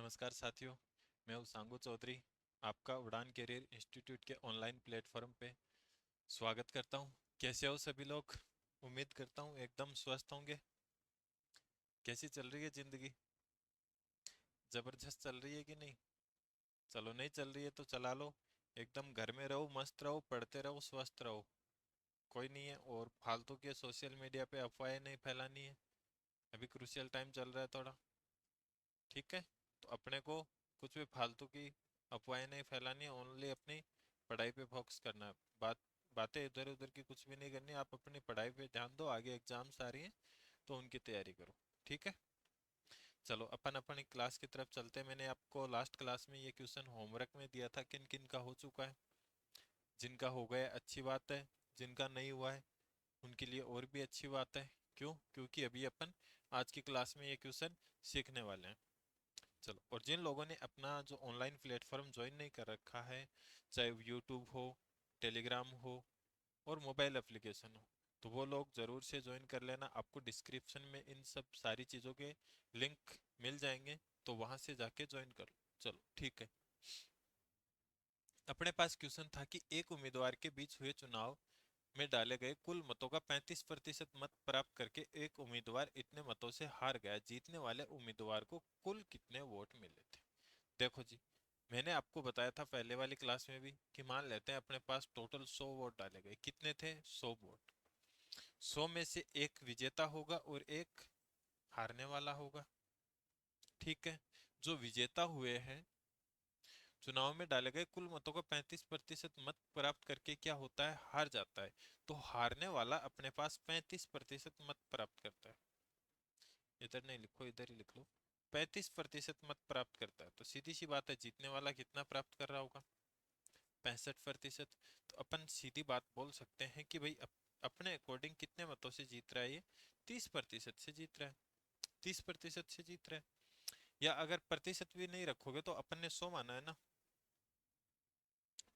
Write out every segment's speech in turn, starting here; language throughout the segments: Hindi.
नमस्कार साथियों, मैं हूँ सांगू चौधरी। आपका उड़ान कैरियर इंस्टीट्यूट के ऑनलाइन प्लेटफॉर्म पे स्वागत करता हूँ। कैसे हो सभी लोग? उम्मीद करता हूँ एकदम स्वस्थ होंगे। कैसी चल रही है जिंदगी? जबरदस्त चल रही है कि नहीं? चलो, नहीं चल रही है तो चला लो। एकदम घर में रहो, मस्त रहो, पढ़ते रहो, स्वस्थ रहो। कोई नहीं है। और फालतू के सोशल मीडिया पे अफवाहें नहीं फैलानी है। अभी क्रूशियल टाइम चल रहा है थोड़ा। ठीक है? तो अपने को कुछ भी फालतू की अफवाहें नहीं फैलानी है, ओनली अपनी पढ़ाई पे फोकस करना है। बातें इधर उधर की कुछ भी नहीं करनी। आप अपनी पढ़ाई पे ध्यान दो, आगे एग्जाम्स आ रही हैं तो उनकी तैयारी करो। ठीक है? चलो, अपन अपनी क्लास की तरफ चलते हैं। मैंने आपको लास्ट क्लास में ये क्वेश्चन होमवर्क में दिया था, किन किन का हो चुका है। जिनका हो गया अच्छी बात है, जिनका नहीं हुआ है उनके लिए और भी अच्छी बात है। क्यों? क्योंकि अभी अपन आज की क्लास में ये क्वेश्चन सीखने वाले हैं। चलो, और जिन लोगों ने अपना जो ऑनलाइन प्लेटफॉर्म ज्वाइन नहीं कर रखा है, चाहे वो यूट्यूब हो, टेलीग्राम हो और मोबाइल एप्लीकेशन हो, तो वो लोग ज़रूर से ज्वाइन कर लेना। आपको डिस्क्रिप्शन में इन सब सारी चीज़ों के लिंक मिल जाएंगे, तो वहाँ से जाके ज्वाइन कर लो। चलो ठीक है। अपने पास क्वेश्चन था कि एक उम्मीदवार के बीच हुए चुनाव में डाले गए कुल मतों का 35% मत प्राप्त करके एक उम्मीदवार इतने मतों से हार गया, जीतने वाले उम्मीदवार को कुल कितने वोट मिले थे? देखो जी, मैंने आपको बताया था पहले वाली क्लास में भी कि मान लेते हैं अपने पास टोटल 100 वोट डाले गए। कितने थे? 100 वोट। 100 में से एक विजेता होगा और एक हारने वाला होगा। ठीक है? जो विजेता हुए हैं, चुनाव में डाले गए कुल मतों का 35% मत प्राप्त करके क्या होता है? हार जाता है। तो हारने वाला अपने पास 35% मत प्राप्त करता है। इधर नहीं लिखो, इधर ही लिख लो। 35% मत प्राप्त करता है, तो सीधी सी बात है, जीतने वाला कितना प्राप्त कर रहा होगा? 65%। तो अपन सीधी बात बोल सकते हैं कि भाई अपने अकॉर्डिंग कितने मतों से जीत रहा है ये? 30% से जीत रहा है। 30% से जीत रहा है। या अगर प्रतिशत भी नहीं रखोगे तो अपन ने 100 माना है ना,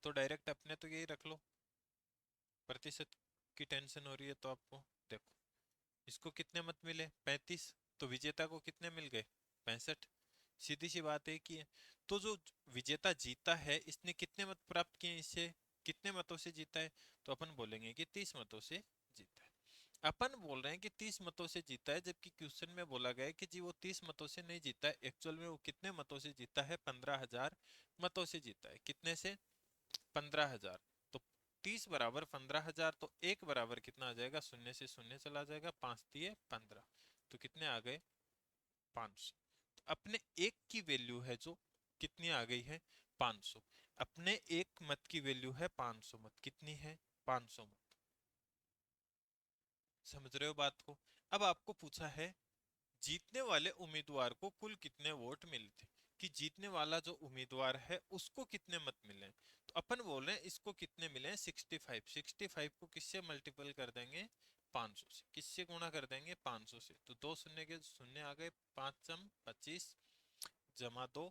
तो डायरेक्ट अपने तो यही रख लो। प्रतिशत की टेंशन हो रही है तो आपको देखो, इसको कितने मत मिले? 35। तो विजेता को कितने मिल गए? 65। सीधी सी बात है कि तो जो विजेता जीता है इसने कितने मत प्राप्त किए इससे? कितने मतों से जीता है? तो अपन बोलेंगे कि 30 मतों से जीता है। अपन बोल रहे हैं कि 30 मतों से जीता है, जबकि क्वेश्चन में बोला गया है कि जी वो 30 मतों से नहीं जीता है। एक्चुअल में वो कितने मतों से जीता है? 15,000 मतों से जीता है। कितने से? 15,000। तो 30 बराबर 15,000, तो एक बराबर कितना आ जाएगा? शून्य से शून्य चला जाएगा, 5 दिए 15। तो कितने आ गए? 500। तो अपने एक की वैल्यू है जो कितनी आ गई है? 500। अपने एक मत की वैल्यू है 500 मत। कितनी है? 500 मत। समझ रहे हो बात को? अब आपको पूछा है जीतने वाले उम्मीदवार को कुल कितने वोट मिले थे, कि जीतने वाला जो उम्मीदवार है उसको कितने मत मिले हैं। तो अपन बोल रहे हैं इसको कितने मिले हैं? 65। 65 को किससे मल्टीपल कर देंगे? 500 से। किससे गुणा कर देंगे? 500 से। तो दो शून्य के शून्य आ गए, 5 25 जमा दो,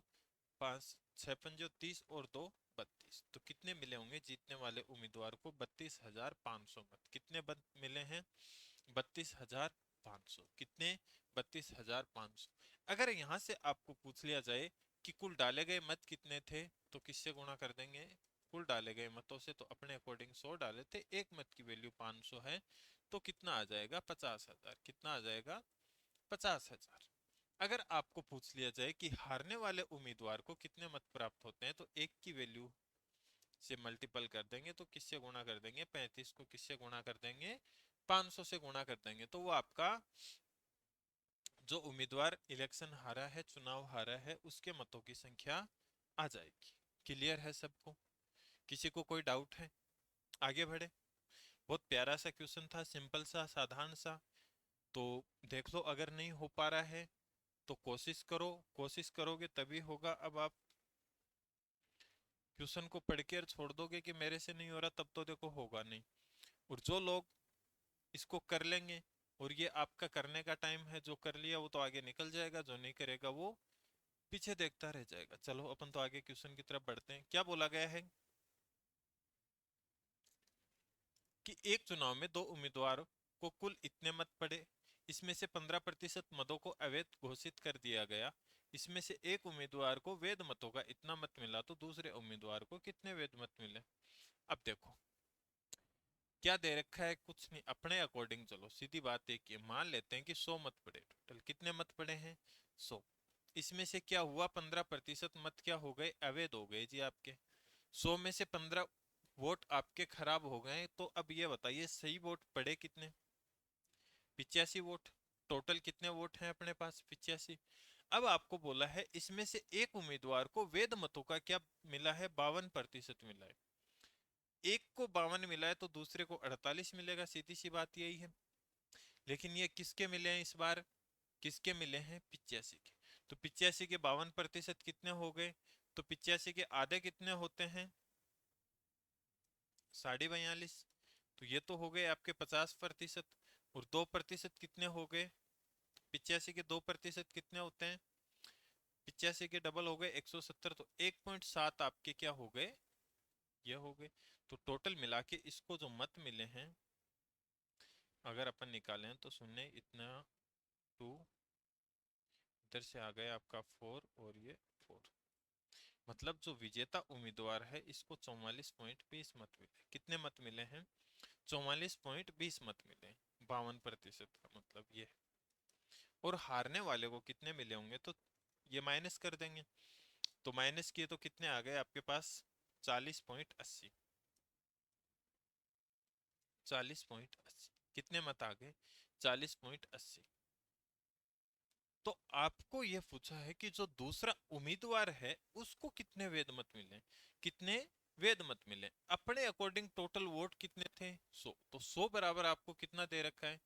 5 6 पंजो 30 और 2 32। तो कितने मिले होंगे जीतने वाले उम्मीदवार को? 32,500 मत। कितने मत मिले हैं? 32,500। कितने? 32,500। अगर यहां से आपको पूछ लिया जाए कि कुल डाले गए मत कितने थे, तो किससे गुणा कर देंगे? कुल डाले गए मतों से। तो अपने अकॉर्डिंग 100 डाले थे, एक मत की वैल्यू 500 है, तो कितना आ जाएगा? 50,000। कितना आ जाएगा? 50,000। अगर आपको पूछ लिया जाए कि हारने वाले उम्मीदवार को कितने मत प्राप्त होते हैं, तो एक की वैल्यू से मल्टीपल कर देंगे। तो किससे गुणा कर देंगे? 35 को किससे गुणा कर देंगे? 500 से गुणा कर देंगे। तो वो आपका जो उम्मीदवार इलेक्शन हारा है, चुनाव हारा है, उसके मतों की संख्या आ जाएगी। क्लियर है सबको? किसी को कोई डाउट है? आगे बढ़े। बहुत प्यारा सा क्वेश्चन था, सिंपल सा, साधारण सा। तो देख लो, अगर नहीं हो पा रहा है तो कोशिश करो। कोशिश करोगे तभी होगा। अब आप क्वेश्चन को पढ़ के और छोड़ दोगे कि मेरे से नहीं हो रहा, तब तो देखो होगा नहीं। और जो लोग इसको कर लेंगे, और ये आपका करने का टाइम है, जो कर लिया वो तो आगे निकल जाएगा, जो नहीं करेगा वो पीछे देखता रह जाएगा। चलो, अपन तो आगे क्वेश्चन की तरफ बढ़ते हैं। क्या बोला गया है कि एक चुनाव में दो उम्मीदवार को कुल इतने मत पड़े, इसमें से 15% मतों को अवैध घोषित कर दिया गया। इसमें से एक उम्मीदवार को वेद मतों का इतना मत मिला तो दूसरे उम्मीदवार को कितने वेद मत मिले। अब देखो क्या दे रखा है, कुछ नहीं, अपने अकॉर्डिंग चलो, सीधी बात एक ही है, मान लेते हैं कि 100 मत पड़े, टोटल कितने मत पड़े हैं 100। इसमें से क्या हुआ 15% मत क्या हो गए, अवैध हो गए जी आपके। 100 में से 15 वोट आपके खराब हो गए, तो अब ये बताइए सही वोट पड़े कितने, 85 वोट। टोटल कितने वोट हैं अपने पास 85। अब आपको बोला है इसमें से एक उम्मीदवार को वेद मतों का क्या मिला है, 52% मिला है। एक को 52 मिला है तो दूसरे को 48 मिलेगा, सीधी सी बात यही है। लेकिन ये किसके मिले हैं इस बार, किसके मिले हैं 85 के। तो 85 के 52% कितने हो गए, तो 85 के आधे कितने होते हैं 42.5। तो ये तो हो गए आपके 50%। और 2% कितने हो गए, 85 के 2% कितने होते हैं, 85 के डबल हो गए 170, तो 1.7 आपके क्या हो गए, ये हो गए। तो टोटल मिला के इसको जो मत मिले हैं अगर अपन निकालें तो शून्य इतना 2, इधर से आ गया आपका 4 और ये 4। मतलब जो विजेता उम्मीदवार है इसको 44.20 मत मिले, कितने मत मिले हैं 44.20 मत मिले, 52% का मतलब ये है। और हारने वाले को कितने मिले होंगे, तो ये माइनस कर देंगे, तो माइनस किए तो कितने आ गए आपके पास 40.80, 40.80 कितने मत आ गए 40.80। तो आपको यह पूछा है कि जो दूसरा उम्मीदवार है उसको कितने वेद मत मिले, कितने वेद मत मिले, अपने अकॉर्डिंग टोटल वोट कितने थे 100, तो 100 बराबर आपको कितना दे रखा है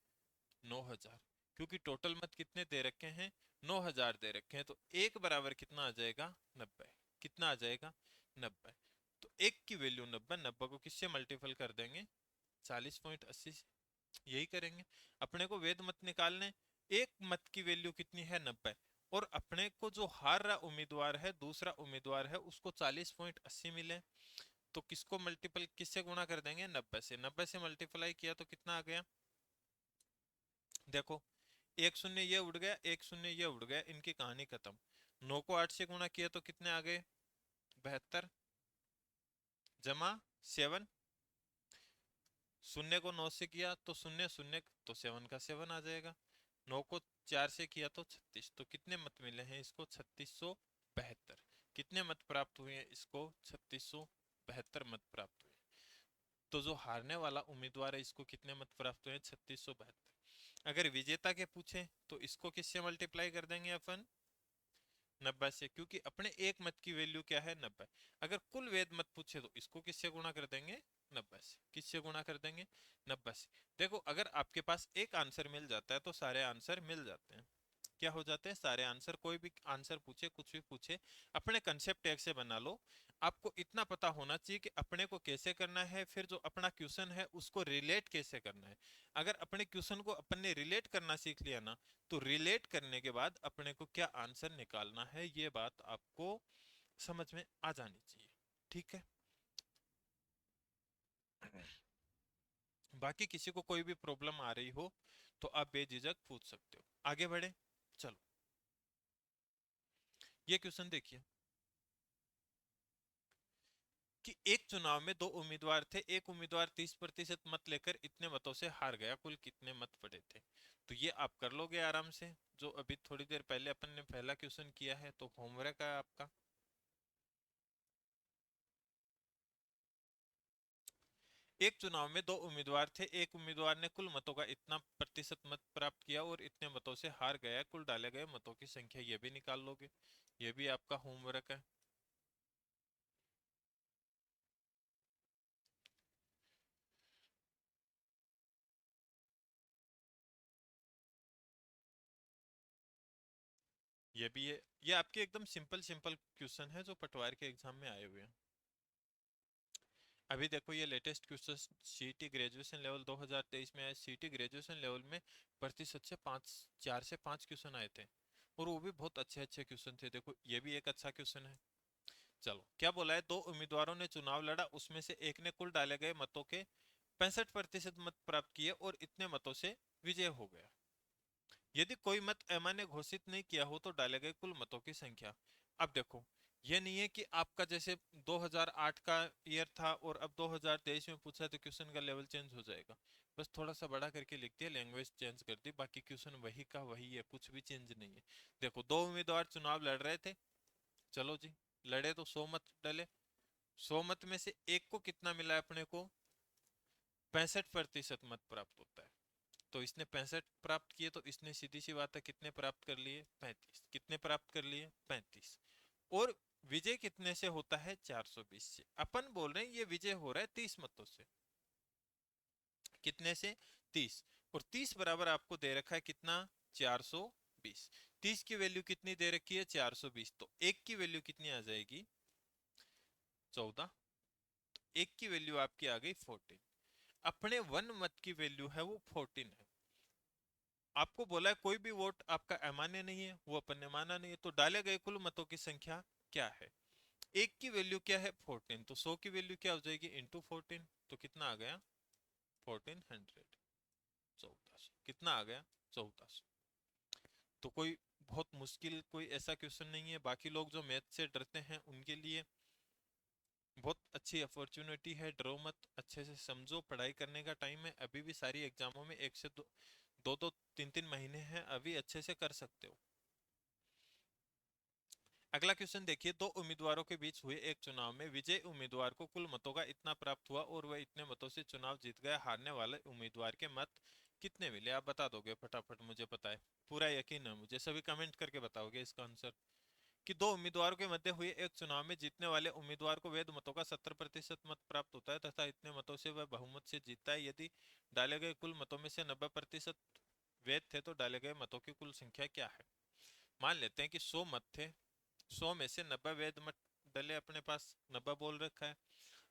9000, क्योंकि टोटल मत कितने दे रखे हैं 9000 दे रखे हैं, तो एक बराबर कितना आ जाएगा 90, कितना आ जाएगा 90। तो एक की वैल्यू 90, 90 को किससे मल्टीपल कर देंगे 40.80 से, यही करेंगे। अपने को वेद मत निकालने, एक मत की वैल्यू कितनी है 90, और अपने को जो हार रहा उम्मीदवार है दूसरा उम्मीदवार है उसको 40.80 मिले, तो किसको मल्टीपल किससे गुणा कर देंगे 90 से, 90 से मल्टीप्लाई किया तो कितना आ गया, देखो एक शून्य ये उड़ गया, एक शून्य ये उड़ गया, इनकी कहानी खत्म। 9 को 8 से गुणा किया तो कितने आ गए 72, जमा 7, शून्य को 9 से किया तो शून्य शून्य, तो 7 का 7 आ जाएगा। 9 को 4 से किया तो 36, तो कितने मत मिले हैं इसको 3672, कितने मत प्राप्त हुए हैं इसको 3672 मत प्राप्त हुए। तो जो हारने वाला उम्मीदवार है इसको कितने मत प्राप्त हुए 3672। अगर विजेता के पूछे तो इसको किससे मल्टीप्लाई कर देंगे अपन 90 से, क्योंकि अपने एक मत की वैल्यू क्या है 90। अगर कुल वेद मत पूछे तो इसको किससे गुणा कर देंगे 90 से, किससे गुणा कर देंगे 90 से। देखो अगर आपके पास एक आंसर मिल जाता है तो सारे आंसर मिल जाते हैं, क्या हो जाते हैं सारे आंसर, कोई भी आंसर पूछे कुछ भी पूछे अपने कंसेप्ट टैग से बना लो। आपको इतना पता होना चाहिए कि अपने को कैसे करना है, फिर जो अपना क्वेश्चन है उसको रिलेट कैसे करना है। अगर अपने क्वेश्चन को अपन ने रिलेट करना सीख लिया ना, तो रिलेट करने के बाद अपने को क्या आंसर निकालना है ये बात आपको समझ में आ जानी चाहिए, ठीक है। बाकी किसी को कोई भी प्रॉब्लम आ रही हो तो आप बेझिझक पूछ सकते हो, आगे बढ़े। चलो ये क्वेश्चन देखिए कि एक चुनाव में दो उम्मीदवार थे, एक उम्मीदवार 30% मत लेकर इतने मतों से हार गया, कुल कितने मत पड़े थे। तो ये आप कर लोगे आराम से, जो अभी थोड़ी देर पहले अपन ने पहला क्वेश्चन किया है, तो होमवर्क है आपका। एक चुनाव में दो उम्मीदवार थे, एक उम्मीदवार ने कुल मतों का इतना प्रतिशत मत प्राप्त किया और इतने मतों से हार गया, कुल डाले गए मतों की संख्या ये भी निकाल लोगे, ये भी आपका होमवर्क है। ये भी है, ये आपके एकदम सिंपल सिंपल क्वेश्चन है जो पटवार के एग्जाम में आए हुए हैं। अभी देखो ये लेटेस्ट क्वेश्चन सीटी ग्रेजुएशन लेवल 2023 में आए, सीटी ग्रेजुएशन लेवल में प्रतिशत से 4 से 5 क्वेश्चन आए थे, और वो भी बहुत अच्छे अच्छे क्वेश्चन थे। देखो ये भी एक अच्छा क्वेश्चन है। चलो क्या बोला है, दो उम्मीदवारों ने चुनाव लड़ा, उसमें से एक ने कुल डाले गए मतों के 65% मत प्राप्त किए और इतने मतों से विजय हो गया। यदि कोई मत अमान्य घोषित नहीं किया हो तो डाले गए कुल मतों की संख्या। अब देखो, ये नहीं है कि आपका जैसे 2008 का ईयर था और अब 2023 में पूछा तो क्वेश्चन का लेवल चेंज हो जाएगा। बस थोड़ा सा बड़ा करके लिख दिया, लैंग्वेज चेंज कर दी, बाकी क्वेश्चन वही का वही है, कुछ भी चेंज नहीं है। देखो, दो उम्मीदवार चुनाव लड़ रहे थे, चलो जी, लड़े तो 100 मत डले। 100 मत में से एक को कितना मिला है अपने को? 65% मत प्राप्त होता है। तो इसने 65 प्राप्त किए, तो इसने सीधी सी बात है कितने प्राप्त कर लिए? 35। कितने प्राप्त कर लिए? 35। और विजय कितने से होता है? 420 से। अपन बोल रहे हैं ये विजय हो रहा है 30 मतों से। कितने से? 30। और 30 बराबर आपको दे रखा है कितना? 420। 30 की वैल्यू कितनी दे रखी है? 420। तो एक की वैल्यू कितनी आ जाएगी? 14। एक की वैल्यू आपकी आ गई 14। अपने वन मत की वैल्यू है वो 14 है। आपको बोला है कोई भी वोट आपका अमान्य नहीं है, वो अपन ने माना नहीं है, तो डाले गए कुल मतों की संख्या क्या है? एक की वैल्यू क्या है? 14। तो 100 की वैल्यू क्या हो जाएगी? इंटू 14। तो कितना आ गया? 1400। 1400 कितना आ गया? 1400। तो कोई बहुत मुश्किल कोई ऐसा क्वेश्चन नहीं है। बाकी लोग जो मैथ से डरते हैं उनके लिए बहुत अच्छी अपॉर्चुनिटी है। डरो मत, अच्छे से समझो, पढ़ाई करने का टाइम है अभी भी। सारी एग्जामों में एक से दो दो दो तीन तीन महीने हैं, अभी अच्छे से कर सकते हो। अगला क्वेश्चन देखिए, दो उम्मीदवारों के बीच हुए एक चुनाव में विजयी उम्मीदवार को कुल मतों का इतना प्राप्त हुआ और वह इतने मतों से चुनाव जीत गया। हारने वाले उम्मीदवार के मत कितने मिले? आप बता दोगे फटाफट, मुझे पता है, पूरा यकीन है मुझे, सभी कमेंट करके बताओगे इसका आंसर। कि दो उम्मीदवारों के मध्य हुए एक चुनाव में जीतने वाले उम्मीदवार को वैध मतों का 70% मत प्राप्त होता है तथा इतने मतों से वह बहुमत से जीतता है। यदि डाले गए कुल मतों में से 90% वैध थे तो डाले गए मतों की कुल संख्या क्या है? मान लेते हैं कि 100 मत थे, 100 में से 90 वैध मत डले अपने पास, 90 बोल रखा है।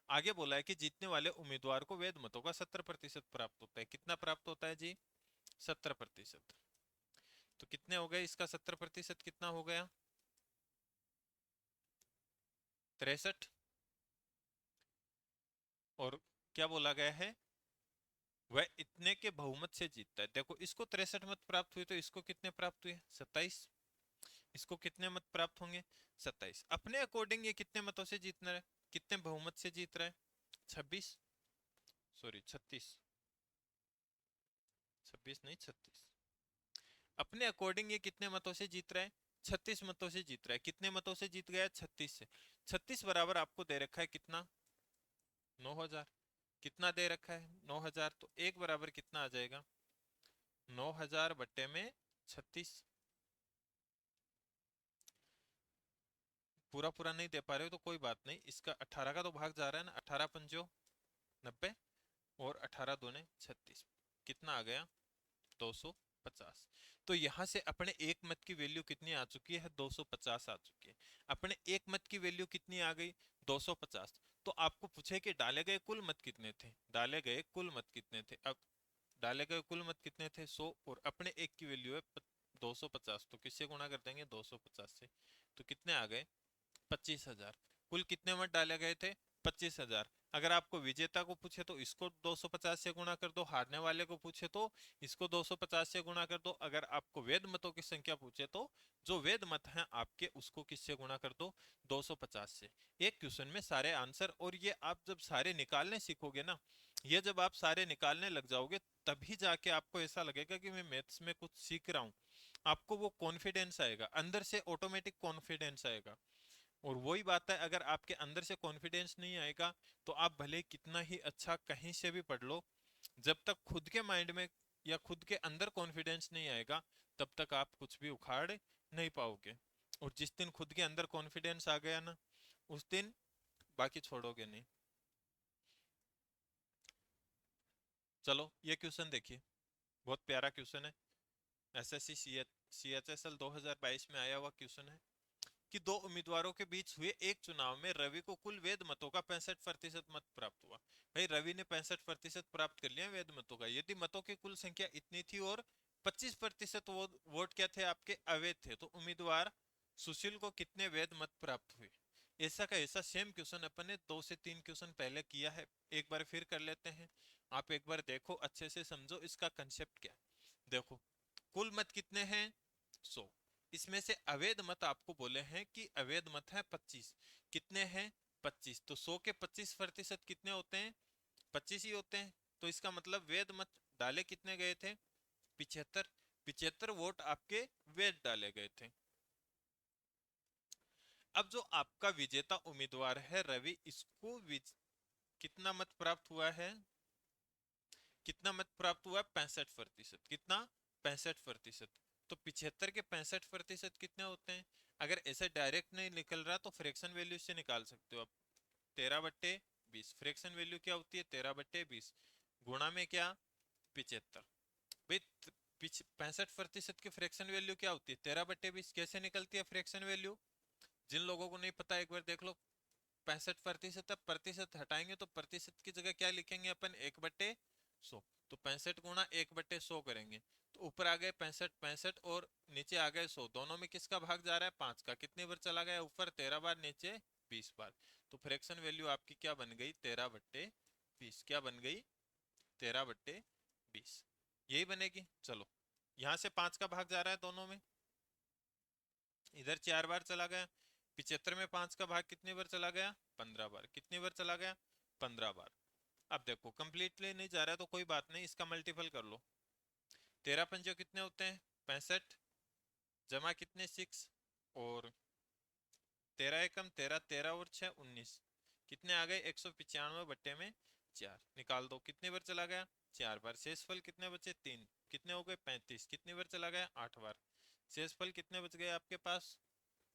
आगे बोला है कि जीतने वाले उम्मीदवार को वैध मतों का 70% प्राप्त होता है। कितना प्राप्त होता है जी? 70%। तो कितने हो गए इसका 70%? कितना हो गया? 63। और क्या बोला गया है? वह इतने के बहुमत से जीतता है। देखो, इसको 63 मत प्राप्त हुए तो इसको कितने प्राप्त हुए? 27। इसको कितने मत प्राप्त होंगे? 27। अपने अकॉर्डिंग ये कितने मतों से जीतना है? कितने बहुमत से जीत रहा है? 26, सॉरी 36। 26 नहीं, 36। अपने अकॉर्डिंग ये कितने मतों से जीत रहा है? 36 मतों से जीत रहा है। कितने मतों से जीत गया? 36 से। 36 बराबर आपको दे रखा है कितना? 9000। कितना दे रखा है? 9000। तो एक बराबर कितना आ जाएगा? 9000 बट्टे में 36। पूरा पूरा नहीं दे पा रहे हो तो कोई बात नहीं, इसका 18 का तो भाग जा रहा है ना, 18 पंजो 90 और 18 दूने 36। कितना आ गया? 250। तो यहां से अपने एक मत की वैल्यू कितनी आ चुकी है? 250 आ चुकी है। अपने एक मत की वैल्यू कितनी आ गई? 250। तो आपको पूछे कि डाले गए कुल मत कितने थे? डाले गए कुल मत कितने थे? अब डाले गए कुल मत कितने थे? 100। और अपने एक की वैल्यू है 250, तो किससे गुणा कर देंगे? 250 से। तो कितने आ गए? 25,000। कुल कितने मत डाले गए थे? 25,000। अगर आपको विजेता को पूछे तो इसको 250 से गुणा कर दो, हारने वाले को पूछे तो इसको 250 से गुणा कर दो। अगर आपको वेद मतों की संख्या पूछे तो जो वेद मत हैं आपके उसको किससे गुणा कर दो? 250 से। एक क्वेश्चन में सारे आंसर। और ये आप जब सारे निकालने सीखोगे ना, ये जब आप सारे निकालने लग जाओगे तभी जाके आपको ऐसा लगेगा कि मैं मैथ्स में कुछ सीख रहा हूँ। आपको वो कॉन्फिडेंस आएगा, अंदर से ऑटोमेटिक कॉन्फिडेंस आएगा। और वही बात है, अगर आपके अंदर से कॉन्फिडेंस नहीं आएगा तो आप भले कितना ही अच्छा कहीं से भी पढ़ लो, जब तक खुद के माइंड में या खुद के अंदर कॉन्फिडेंस नहीं आएगा तब तक आप कुछ भी उखाड़ नहीं पाओगे। और जिस दिन खुद के अंदर कॉन्फिडेंस आ गया ना, उस दिन बाकी छोड़ोगे नहीं। चलो ये क्वेश्चन देखिए, बहुत प्यारा क्वेश्चन है। एसएससी सीएचएसएल 2022 में आया हुआ क्वेश्चन है कि दो उम्मीदवारों के बीच हुए एक चुनाव में रवि को कुल वेद मतों का 65% मत प्राप्त हुआ। भाई रवि ने 65% प्राप्त कर लिया वेद मतों का। यदि मतों की कुल संख्या इतनी थी और 25% वोट क्या थे? आपके अवैध थे, तो उम्मीदवार सुशील को कितने वेद मत प्राप्त हुए? ऐसा का ऐसा सेम क्वेश्चन अपन ने 2 से 3 क्वेश्चन पहले किया है। एक बार फिर कर लेते हैं। आप एक बार देखो, अच्छे से समझो इसका कंसेप्ट क्या है। देखो, कुल मत कितने हैं 100। इसमें से अवैध मत आपको बोले हैं कि अवैध मत है 25। कितने हैं 25, तो 100 के 25% कितने होते हैं 25 ही होते हैं। तो इसका मतलब वैध मत डाले कितने गए थे 75। 75 वोट आपके वैध डाले गए थे। अब जो आपका विजेता उम्मीदवार है रवि, इसको कितना मत प्राप्त हुआ है, कितना मत प्राप्त हुआ 65%। कितना 65%। तो 75 के 65% कितने होते हैं। अगर ऐसे डायरेक्ट नहीं निकल रहा तो फ्रैक्शन वैल्यू से निकाल सकते हो आप। 13/20 फ्रैक्शन वैल्यू क्या होती है 13/20 गुणा में क्या 75। भाई 65% की फ्रैक्शन वैल्यू क्या होती है 13/20 कैसे निकलती है फ्रैक्शन वैल्यू। जिन लोगों को नहीं पता एक बार देख लो। 65% प्रतिशत हटाएंगे तो प्रतिशत की जगह क्या लिखेंगे अपन 1/100। तो 65 गुणा 1/100 करेंगे तो ऊपर आ गए 65 65 और नीचे आ गए 100। दोनों में किसका भाग जा रहा है 5 का। कितनी बार चला गया ऊपर 13 बार नीचे 20 बार। तो फ्रैक्शन वैल्यू आपकी क्या बन गई 13/20। क्या बन गई 13/20 यही बनेगी। चलो यहां से 5 का भाग जा रहा है दोनों में, इधर 4 बार चला गया। 75 में 5 का भाग कितनी बार चला गया 15 बार। कितनी बार चला गया 15 बार। अब देखो कंप्लीटली नहीं जा रहा है तो कोई बात नहीं, इसका मल्टीपल कर लो। 13 पंजे कितने होते हैं 65 जमा कितने 6 और 13 एकम 13 13 और 6 19। कितने आ गए 195 बट्टे में 4 निकाल दो। कितनी बार चला गया 4 बार। शेषफल कितने बचे 3। कितने हो गए 35। कितनी बार चला गया 8 बार। शेषफल कितने बच गए आपके पास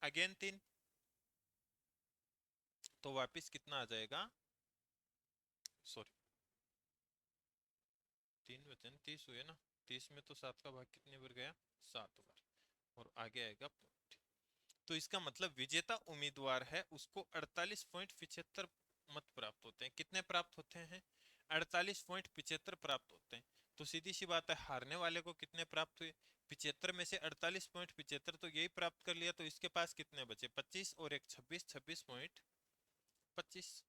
अगेन 3। तो वापिस कितना आ जाएगा सॉरी 3 वचन 30 हुए ना। 30 में तो 7 का भाग कितनी बार गया 7 बार और आगे आएगा पॉइंट। तो इसका मतलब विजेता उम्मीदवार है उसको 48.75 मत प्राप्त होते हैं। कितने प्राप्त होते हैं 48.75 प्राप्त होते हैं। तो सीधी सी बात है हारने वाले को कितने प्राप्त हुए 75 में से 48.75 तो यही प्राप्त कर लिया। तो इसके पास कितने बचे 25 और एक 26 26.25।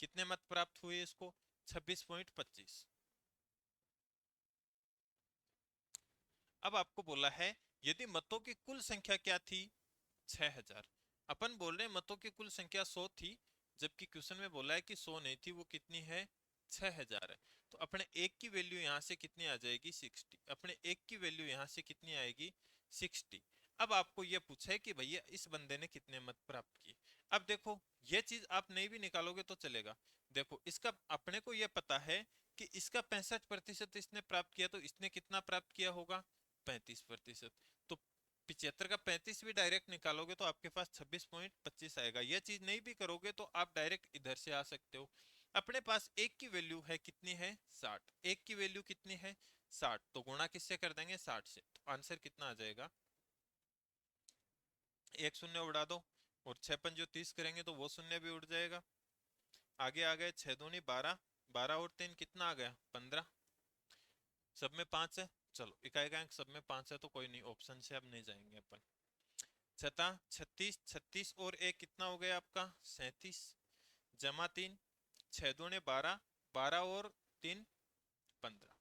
कितने मत प्राप्त हुए इसको 26.25। अब आपको बोला है यदि मतों की कुल संख्या क्या थी 6000। अपन बोल रहे हैं मतों की कुल संख्या 100 थी जबकि क्वेश्चन में बोला है कि 100 नहीं थी वो कितनी है 6000 है। तो अपने एक की वैल्यू यहां से कितनी आ जाएगी 60। अपने एक की वैल्यू यहां से कितनी आएगी 60। अब आपको यह पूछा है कि भैया इस बंदे ने कितने मत प्राप्त किए। अब देखो ये चीज आप नहीं भी निकालोगे तो चलेगा। देखो इसका अपने को यह पता है कि इसका 65% इसने प्राप्त किया तो इसने कितना प्राप्त किया होगा 35%। तो 75 का 35 भी डायरेक्ट निकालोगे तो आपके पास 26.25 आएगा। यह चीज नहीं भी करोगे तो आप डायरेक्ट इधर से आ सकते हो। अपने पास एक की वैल्यू है कितनी है 60। एक की वैल्यू कितनी है 60 तो गुणा किससे कर देंगे 60 से। तो आंसर कितना आ जाएगा एक शून्य उड़ा दो और 6 पंजो 30 करेंगे तो वो शून्य भी उड़ जाएगा। आगे आ गए 6 दूनी 12 12 और 3 कितना आ गया 15। सब में 5 है। चलो इकाई का अंक सब में 5 है तो कोई नहीं ऑप्शन से अब नहीं जाएंगे अपन। छठा 36 36 और एक कितना हो गया आपका 37 जमा 3 6 दूने 12 12 और 3 15।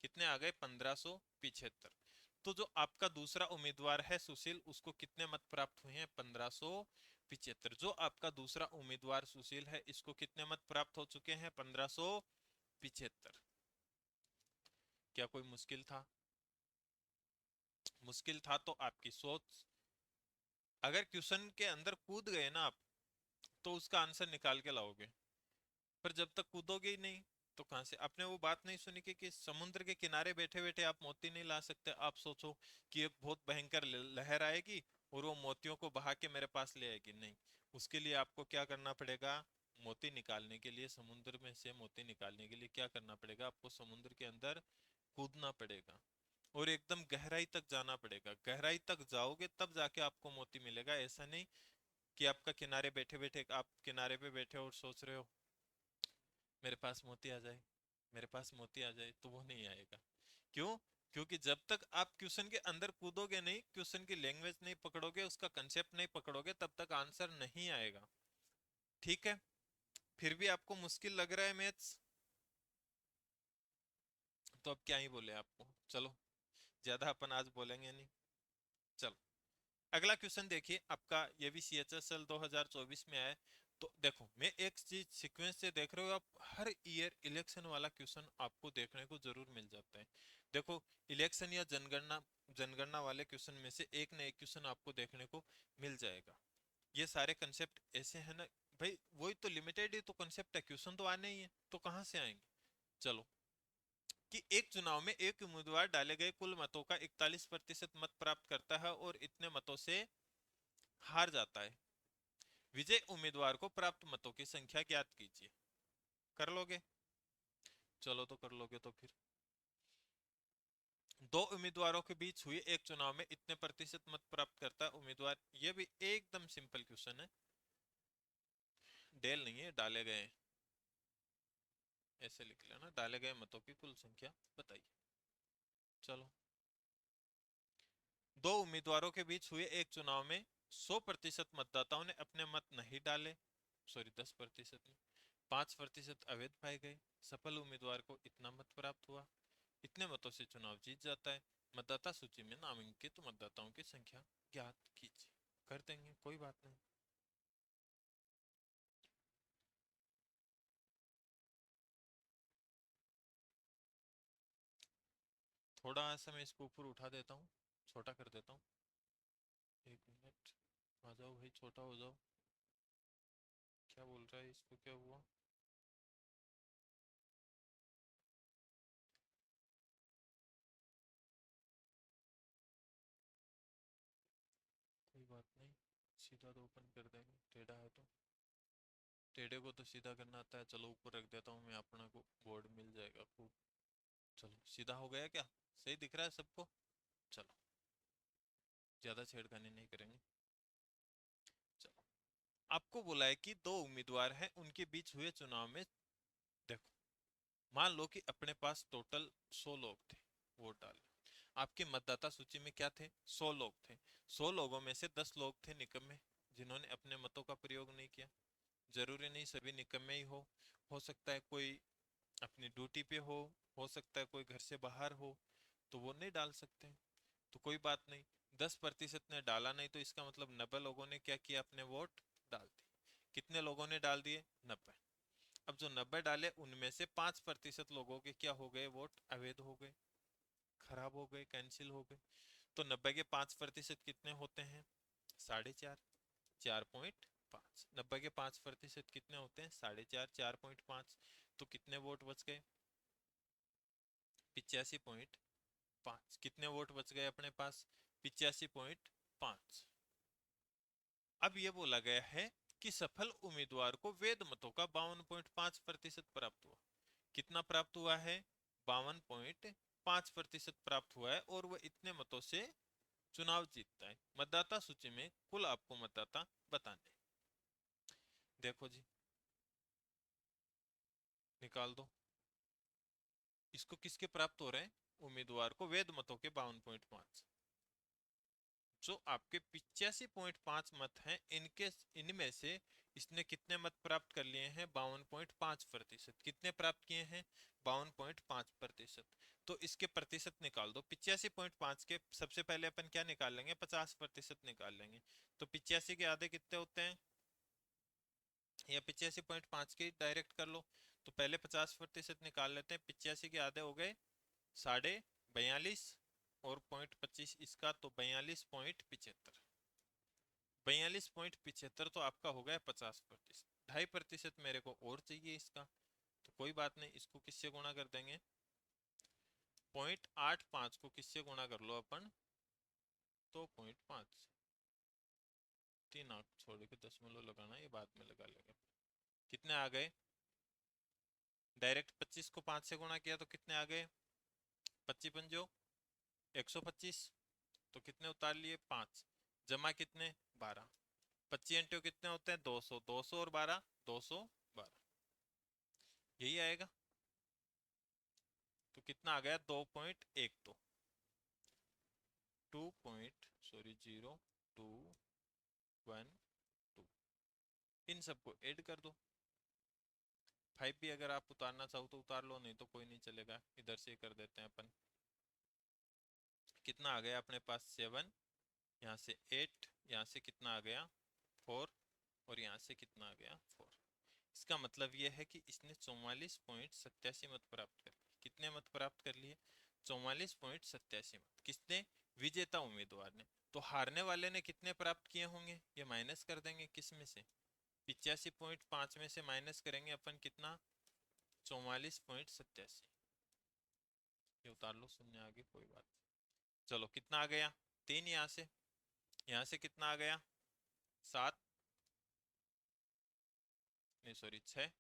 कितने आ गए 1575। तो जो आपका दूसरा उम्मीदवार है सुशील उसको कितने मत प्राप्त हुए हैं 1575। जो आपका दूसरा उम्मीदवार सुशील है इसको कितने मत प्राप्त हो चुके हैं 1575। क्या कोई मुश्किल था। मुश्किल था तो आपकी सोच। अगर क्वेश्चन के अंदर कूद गए ना आप तो उसका आंसर निकाल के लाओगे। पर जब तक कूदोगे ही नहीं तो कहां से। आपने वो बात नहीं सुनी कि समुद्र के किनारे बैठे बैठे आप मोती नहीं ला सकते। आप सोचो कि एक बहुत भयंकर लहर आएगी और वो मोतियों को बहा के मेरे पास ले आएगी। नहीं, उसके लिए आपको क्या करना पड़ेगा मोती निकालने के लिए समुद्र में से मोती निकालने के लिए क्या करना पड़ेगा आपको समुद्र के अंदर कूदना पड़ेगा और एकदम गहराई तक जाना पड़ेगा। गहराई तक जाओगे तब जाके आपको मोती मिलेगा। ऐसा नहीं कि आपका किनारे बैठे बैठे आप किनारे पे बैठे और सोच रहे हो मेरे पास मोती आ जाए मेरे पास मोती आ जाए तो वो नहीं आएगा। क्यों। क्योंकि जब तक आप क्वेश्चन के अंदर कूदोगे नहीं क्वेश्चन की लैंग्वेज नहीं पकड़ोगे उसका कंसेप्ट नहीं पकड़ोगे तब तक आंसर नहीं आएगा। ठीक है। फिर भी आपको मुश्किल लग रहा है मैथ्स तो अब क्या ही बोले आपको। चलो ज्यादा अपन आज बोलेंगे नहीं। चलो अगला क्वेश्चन देखिए आपका, ये भी CHSL 2024 में आया है। तो देखो मैं एक चीज सीक्वेंस से देख रहे हो आप, हर ईयर इलेक्शन वाला क्वेश्चन आपको देखने को जरूर मिल जाता है। देखो इलेक्शन या जनगणना, जनगणना वाले क्वेश्चन में से एक न एक क्वेश्चन आपको देखने को मिल जाएगा। ये सारे कंसेप्ट ऐसे है ना भाई, वही तो लिमिटेड ही तो कंसेप्ट है, क्वेश्चन तो आने ही है, तो कहाँ से आएंगे। चलो कि एक चुनाव में एक उम्मीदवार डाले गए कुल मतों का 41% मत प्राप्त करता है और इतने मतों से हार जाता है। विजय उम्मीदवार को प्राप्त मतों की संख्या ज्ञात कीजिए। कर लोगे? चलो तो कर लोगे तो फिर, दो उम्मीदवारों के बीच हुए एक चुनाव में इतने प्रतिशत मत प्राप्त करता है उम्मीदवार, ये भी एकदम सिंपल क्वेश्चन है, डेल नहीं है, डाले गए, ऐसे लिख लेना, डाले गए मतों की कुल संख्या बताइए। चलो दो उम्मीदवारों के बीच हुए एक चुनाव में 100% मतदाताओं ने अपने मत नहीं डाले, सॉरी 10% में 5% अवैध पाए गए, सफल उम्मीदवार को इतना मत प्राप्त हुआ, इतने मतों से चुनाव जीत जाता है, मतदाता सूची में नामांकित मतदाताओं की संख्या ज्ञात कीजिए। कर देंगे, कोई बात नहीं। थोड़ा सा मैं इसको ऊपर उठा देता हूँ, छोटा कर देता हूँ। एक मिनट, आ जाओ भाई, छोटा हो जाओ। क्या बोल रहा है, इसको क्या हुआ? कोई बात नहीं, सीधा तो ओपन कर देंगे, टेढ़ा है तो। टेढ़े को तो सीधा करना आता है। चलो ऊपर रख देता हूँ मैं, अपना को बोर्ड मिल जाएगा खूब। चलो सीधा हो गया क्या? सही दिख रहा है सबको? चलो ज्यादा छेड़खानी नहीं करेंगे। चलो आपको बोला है कि दो उम्मीदवार हैं, उनके बीच हुए चुनाव में, देखो मान लो कि अपने पास टोटल 100 लोग थे वोट डाले, आपकी मतदाता सूची में क्या थे? 100 लोग थे। 100 लोगों में से 10 लोग थे निकम्मे, जिन्होंने अपने मतों का प्रयोग नहीं किया। जरूरी नहीं सभी निकम्मे ही हो सकता है कोई अपनी ड्यूटी पे हो सकता है कोई घर से बाहर हो, तो वो नहीं डाल सकते हैं। तो कोई बात नहीं, 10% ने डाला नहीं, तो इसका मतलब 90 लोगों ने क्या किया, अपने वोट डाल दिए। कितने लोगों ने डाल दिए? 90। अब जो 90 डाले उनमें से 5% लोगों के क्या हो गए, वोट अवैध हो गए, खराब हो गए, कैंसिल हो गए। तो 90 के 5% कितने होते हैं? 4.5, 4.5। 90 के 5% कितने होते हैं? 4.5, 4.5। तो कितने वोट बच गए? 85.5। कितने वोट बच गए अपने पास? 85.5। अब ये बोला गया है कि सफल उम्मीदवार को वैध मतों का 52.5% प्राप्त हुआ। कितना प्राप्त हुआ है? 52.5% प्राप्त हुआ है, और वह इतने मतों से चुनाव जीतता है। मतदाता सूची में कुल आपको मतदाता बताने। देखो जी, निकाल दो। इसको किसके प्राप्त हो रहे हैं? उम्मीदवार को वैध मतों के 52.5। जो आपके 85.5 मत हैं, इनके इनमें से इसने कितने मत प्राप्त कर लिए हैं? 52.5%। कितने प्राप्त किए हैं? 52.5%। तो इसके प्रतिशत निकाल दो। 85.5 के सबसे पहले अपन क्या निकाल लेंगे? 50% निकाल लेंगे। तो 85 के आधे कितने होते हैं? या 85.5 के डायरेक्ट कर लो। तो पहले 50% निकाल लेते हैं। 85 के आधे हो गए 42.5, और 0.25 इसका, तो 42.75। 42.75 तो आपका हो गया 50%। 2.5% मेरे को और चाहिए इसका, तो कोई बात नहीं, इसको किससे गुणा कर देंगे? 0.85 को किससे गुणा कर लो अपन? तो 0.5। 3 आंख छोड़ के दशमलव लगाना, ये बाद में लगा लेंगे। कितने आ गए? डायरेक्ट 25 को 5 से गुणा किया तो कितने आ गए? 25 पंजो 125। तो कितने उतार लिए? 5। जमा कितने? 12। 25 कितने होते हैं? 200। 200 और 12, 212। यही आएगा। तो कितना आ गया? 2.12। 2.0212। इन सबको ऐड कर दो। 5 भी अगर आप उतारना चाहो तो उतार लो, नहीं तो कोई नहीं चलेगा, इधर से ही कर देते हैं अपन। कितना आ गया अपने पास 7, यहाँ से 8, यहाँ से कितना आ गया 4, और यहाँ से कितना आ गया 4। इसका मतलब यह है कि इसने 44.87 मत प्राप्त कर लिए। कितने मत प्राप्त कर लिए? 44.87 मत। किसने? विजेता उम्मीदवार ने। तो हारने वाले ने कितने प्राप्त किए होंगे? ये माइनस कर देंगे किस में से? 85.5 में से माइनस करेंगे अपन कितना? 44.87। ये उतार लो शून्य आगे, कोई बात नहीं। चलो कितना आ गया? 3। यहाँ से कितना आ गया? 7, नहीं सॉरी 6।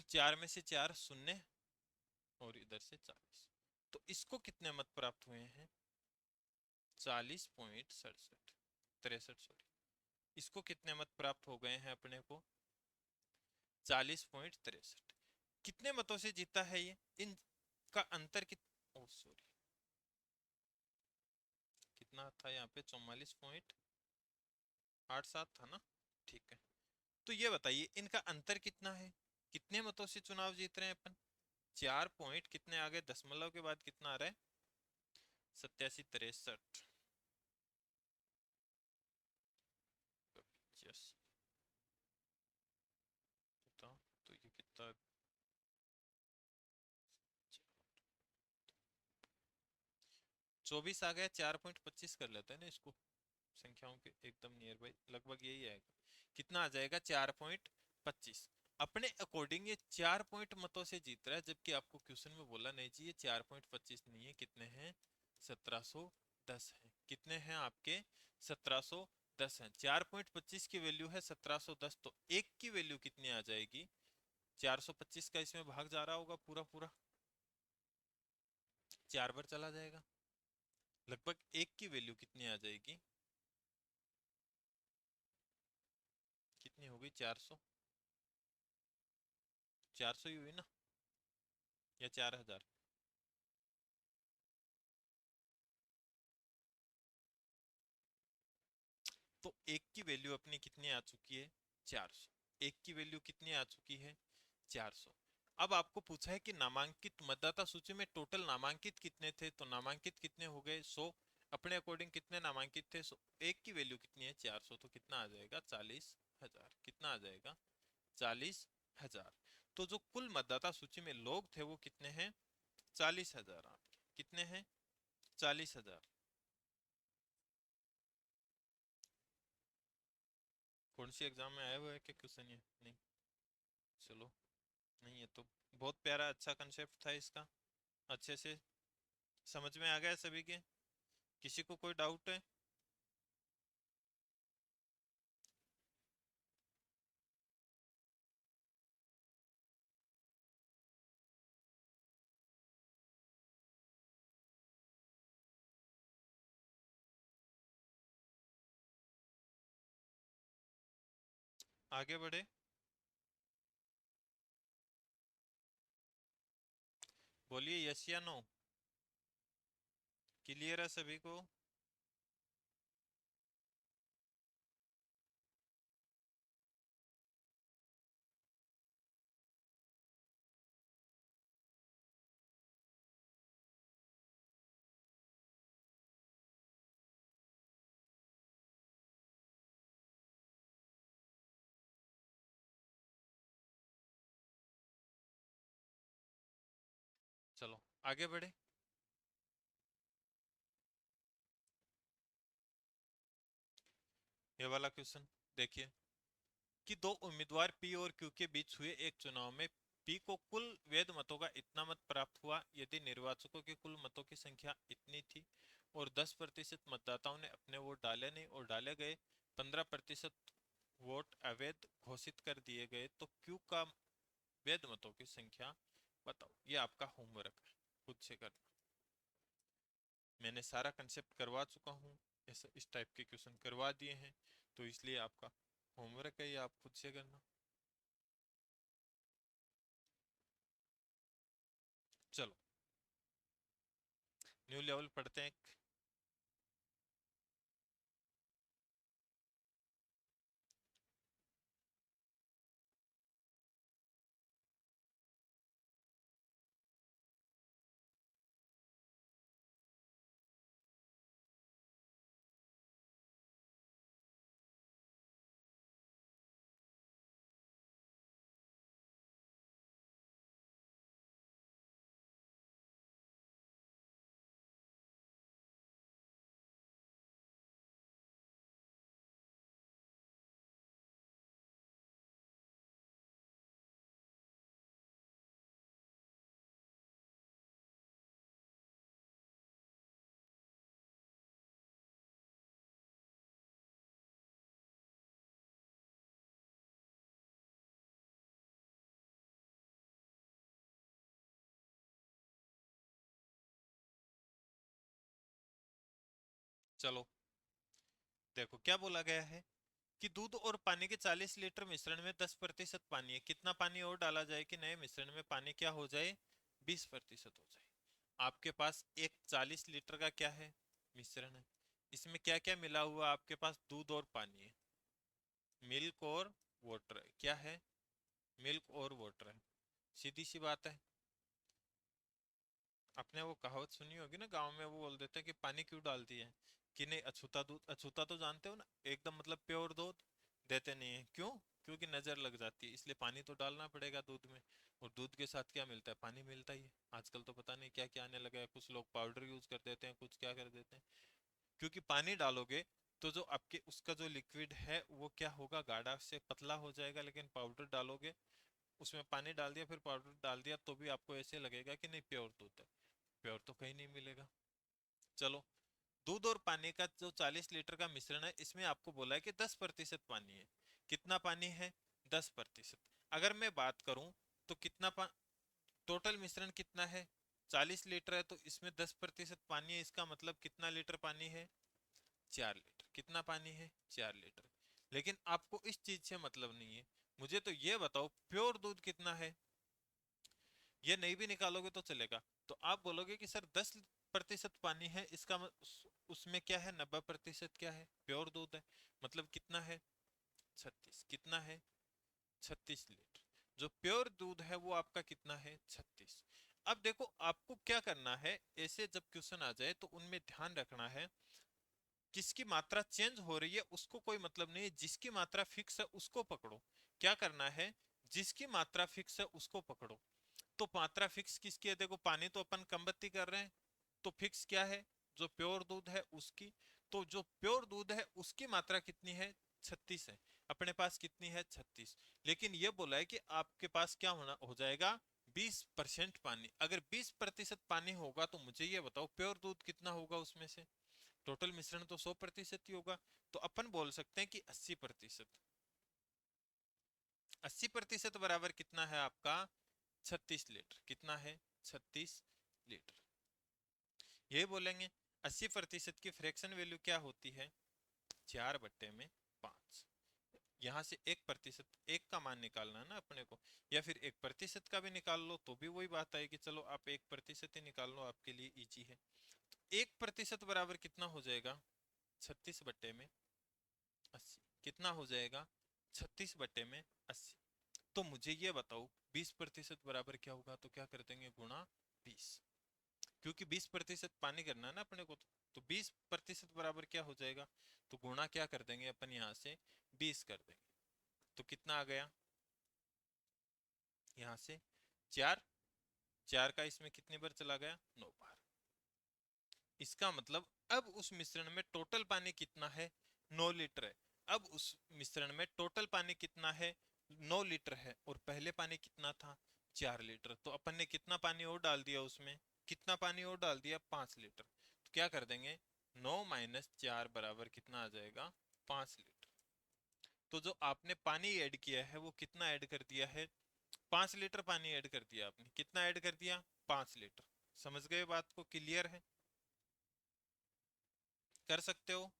4 में से 4 शून्य, और इधर से 40। तो इसको कितने मत प्राप्त हुए हैं? 40.67 सॉरी। इसको कितने मत प्राप्त हो गए हैं अपने को? 40.63। कितने मतों से जीता है ये? इनका अंतर ओ सॉरी, कितना था यहाँ पे? 44.87 था ना? ठीक है। तो ये बताइए इनका अंतर कितना है? कितने मतों से चुनाव जीत रहे हैं अपन? 4 पॉइंट कितने आ गए? दशमलव के बाद कितना आ रहा है? 87, 63। बताओ तो ये कितना? 24 आ गया। 4.25 कर लेते हैं ना इसको, संख्याओं के एकदम नियर बाई लगभग यही आएगा। कितना आ जाएगा? 4.25। अपने अकॉर्डिंग ये 4 पॉइंट मतों से जीत रहा है, जबकि आपको क्वेश्चन में बोला नहीं चाहिए 4.25 नहीं है। कितने हैं? 1710 है। कितने हैं आपके? 1710 है। 4.25 की वैल्यू है 1710, तो एक की वैल्यू कितनी आ जाएगी? 425 का इसमें भाग जा रहा होगा पूरा पूरा, 4 बार चला जाएगा। लगभग एक की वैल्यू कितनी आ जाएगी? कितनी होगी? 400। 400 ही हुई ना, या 4000? तो एक की वैल्यू अपनी कितनी आ चुकी है? 400। एक की वैल्यू कितनी आ चुकी है? 400। अब आपको पूछा है कि नामांकित मतदाता सूची में टोटल नामांकित कितने थे, तो नामांकित कितने हो गए? 100। अपने अकॉर्डिंग कितने नामांकित थे? 100। एक की वैल्यू कितनी है? 400, तो कितना आ जाएगा? 40,000। कितना आ जाएगा? 40,000। तो जो कुल मतदाता सूची में लोग थे वो कितने हैं? 40,000 आपके। कितने हैं? 40,000। कौन सी एग्जाम में आया हुआ है क्या क्वेश्चन ये? नहीं। चलो, नहीं है तो बहुत प्यारा अच्छा कंसेप्ट था इसका। अच्छे से समझ में आ गया सभी के? किसी को कोई डाउट है? आगे बढ़े। बोलिए यस या नो। क्लियर है सभी को? चलो आगे बढ़े। ये वाला क्वेश्चन देखिए कि दो उम्मीदवार पी और क्यू के बीच हुए एक चुनाव में पी को कुल वैध मतों का इतना मत प्राप्त हुआ यदि निर्वाचकों की कुल मतों की संख्या इतनी थी और 10% मतदाताओं ने अपने वोट डाले नहीं और डाले गए 15% वोट अवैध घोषित कर दिए गए, तो क्यू का वैध मतों की संख्या बताओ। ये आपका होमवर्क है, खुद से करना। मैंने सारा कंसेप्ट करवा चुका हूँ, ऐसा इस टाइप के क्वेश्चन करवा दिए हैं, तो इसलिए आपका होमवर्क है ये, आप खुद से करना। चलो न्यू लेवल पढ़ते हैं। चलो देखो क्या बोला गया है कि दूध और पानी के 40 लीटर मिश्रण में 10% पानी है, कितना पानी और डाला जाए कि नए मिश्रण में पानी क्या हो जाए, 20% हो जाए। आपके पास एक 40 लीटर का क्या है, मिश्रण है। इसमें क्या क्या मिला हुआ है? आपके पास दूध और पानी है, मिल्क और वाटर है। क्या है? मिल्क और वाटर है। सीधी सी बात है। आपने वो कहावत सुनी होगी ना, गांव में वो बोल देते हैं कि पानी क्यों डाल दिए हैं, कि नहीं अछूता दूध, अछूता तो जानते हो ना, एकदम मतलब प्योर दूध देते नहीं है। क्यों? क्योंकि नजर लग जाती है, इसलिए पानी तो डालना पड़ेगा दूध में। और दूध के साथ क्या मिलता है? पानी मिलता ही है। आजकल तो पता नहीं क्या क्या आने लगा है, कुछ लोग पाउडर यूज कर देते हैं, कुछ क्या कर देते हैं। क्योंकि पानी डालोगे तो जो आपके उसका जो लिक्विड है वो क्या होगा, गाढ़ा से पतला हो जाएगा। लेकिन पाउडर डालोगे, उसमें पानी डाल दिया फिर पाउडर डाल दिया, तो भी आपको ऐसे लगेगा कि नहीं प्योर दूध है। प्योर तो कहीं नहीं मिलेगा। चलो, दूध और पानी का जो 40 लीटर का मिश्रण है, इसमें आपको बोला है कि 10% पानी है। कितना पानी है? 10%। अगर मैं बात करूं तो कितना टोटल मिश्रण कितना है? 40 लीटर है, तो इसमें 10% पानी है, इसका मतलब कितना लीटर पानी है? 4 लीटर। कितना पानी है? 4 लीटर। लेकिन आपको इस चीज से मतलब नहीं है। मुझे तो ये बताओ प्योर दूध कितना है। ये नहीं भी निकालोगे तो चलेगा। तो आप बोलोगे कि सर 10% पानी है, इसका उसमें क्या है, 90% क्या है, प्योर दूध है। मतलब कितना है? 36। कितना है? 36 लीटर। जो प्योर दूध है वो आपका कितना है? 36। अब देखो आपको क्या करना है, ऐसे जब क्वेश्चन आ जाए तो उनमें ध्यान रखना है, किसकी मात्रा चेंज हो रही है उसको कोई मतलब नहीं है, जिसकी मात्रा फिक्स है उसको पकड़ो। क्या करना है? जिसकी मात्रा फिक्स है उसको पकड़ो। तो मात्रा फिक्स किसकी है? देखो पानी तो अपन कम बत्ती कर रहे हैं, तो फिक्स क्या है? जो प्योर दूध है उसकी। तो जो प्योर दूध है उसकी मात्रा कितनी है? 36 है। अपने पास कितनी है? 36। लेकिन ये बोला है कि आपके पास क्या होना हो जाएगा, 20% पानी। अगर 20% पानी होगा तो मुझे ये बताओ प्योर दूध कितना होगा उसमें से। टोटल मिश्रण तो 100% ही होगा। तो अपन बोल सकते हैं कि 80%। 80% बराबर कितना है आपका? 36 लीटर। कितना है? 36 लीटर। ये बोलेंगे 80% की फ्रैक्शन वैल्यू क्या होती है? 4/5। यहां से 1%, एक का मान निकालना है ना अपने को, या फिर 1% का भी निकाल लो तो भी वही बात आएगी। चलो आप 1% ही निकाल लो, आपके लिए इजी है। 1% बराबर कितना हो जाएगा? 36/80। कितना हो जाएगा? 36/80। तो मुझे ये बताओ 20% बराबर क्या होगा, तो क्या कर देंगे, गुणा 20। क्योंकि 20% पानी करना है ना अपने को, तो 20% बराबर क्या हो जाएगा, तो गुणा क्या कर देंगे अपन यहाँ से, 20 कर देंगे। तो कितना आ गया यहाँ से? 4। 4 का इसमें कितनी बार चला गया? 9 बार। इसका मतलब अब उस मिश्रण में टोटल पानी कितना है? 9 लीटर है। अब उस मिश्रण में टोटल पानी कितना है? 9 लीटर है। और पहले पानी कितना था? 4 लीटर। तो अपन ने कितना पानी और डाल दिया उसमें? कितना पानी और डाल दिया? 5 लीटर। तो क्या कर देंगे, 9 - 4 बराबर कितना आ जाएगा? 5 लीटर। तो जो आपने पानी ऐड किया है वो कितना ऐड कर दिया है? 5 लीटर पानी ऐड कर दिया आपने। कितना ऐड कर दिया? 5 लीटर। समझ गए बात को? क्लियर है? कर सकते हो?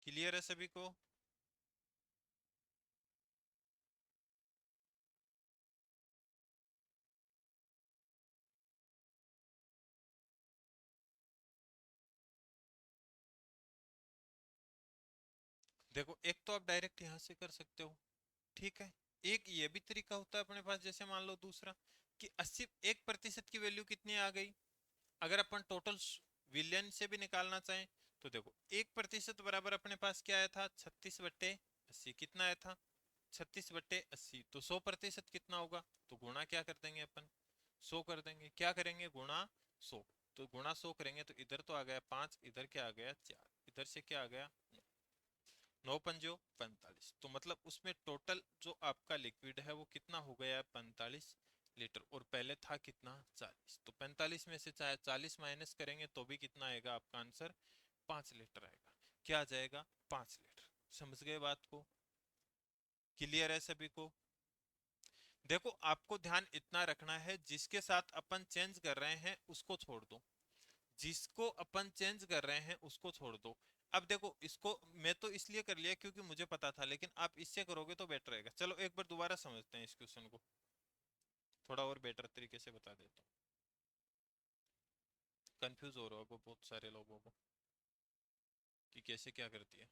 क्लियर है सभी को? देखो एक तो आप डायरेक्ट यहां से कर सकते हो, ठीक है। एक ये भी तरीका होता है अपने पास, जैसे मान लो दूसरा कि 1% की वैल्यू कितनी आ गई। अगर अपन टोटल विलियन से भी निकालना चाहें तो देखो 1% बराबर अपने पास क्या आया था? 36/80। कितना आया था? 36/80। तो 100% कितना होगा? तो गुणा क्या कर देंगे अपन? 100 कर देंगे। क्या करेंगे? गुणा 100। तो गुणा 100 करेंगे तो इधर तो आ गया 5, इधर क्या आ गया? 4, इधर से क्या आ गया? 9 × 5 = 45। तो मतलब उसमें टोटल जो आपका लिक्विड है वो कितना हो गया है? 45 लीटर। और पहले था कितना? 40। तो 45 में से चाहे 40 माइनस करेंगे तो भी कितना आएगा आपका आंसर? 5 लीटर आएगा। क्या आ जाएगा? 5 लीटर। समझ गए बात को? क्लियर है सभी को? देखो आपको ध्यान इतना रखना है, जिसके साथ अपन चेंज कर रहे हैं उसको छोड़ दो, जिसको अपन चेंज कर रहे हैं उसको छोड़ दो। अब देखो इसको मैं तो इसलिए कर लिया क्योंकि मुझे पता था, लेकिन आप इससे करोगे तो बेटर रहेगा। चलो एक बार दोबारा समझते हैं इस क्वेश्चन को, थोड़ा और बेटर तरीके से बता देता हूँ। कंफ्यूज हो रहा होगा बहुत सारे लोगों को कि कैसे क्या करती है।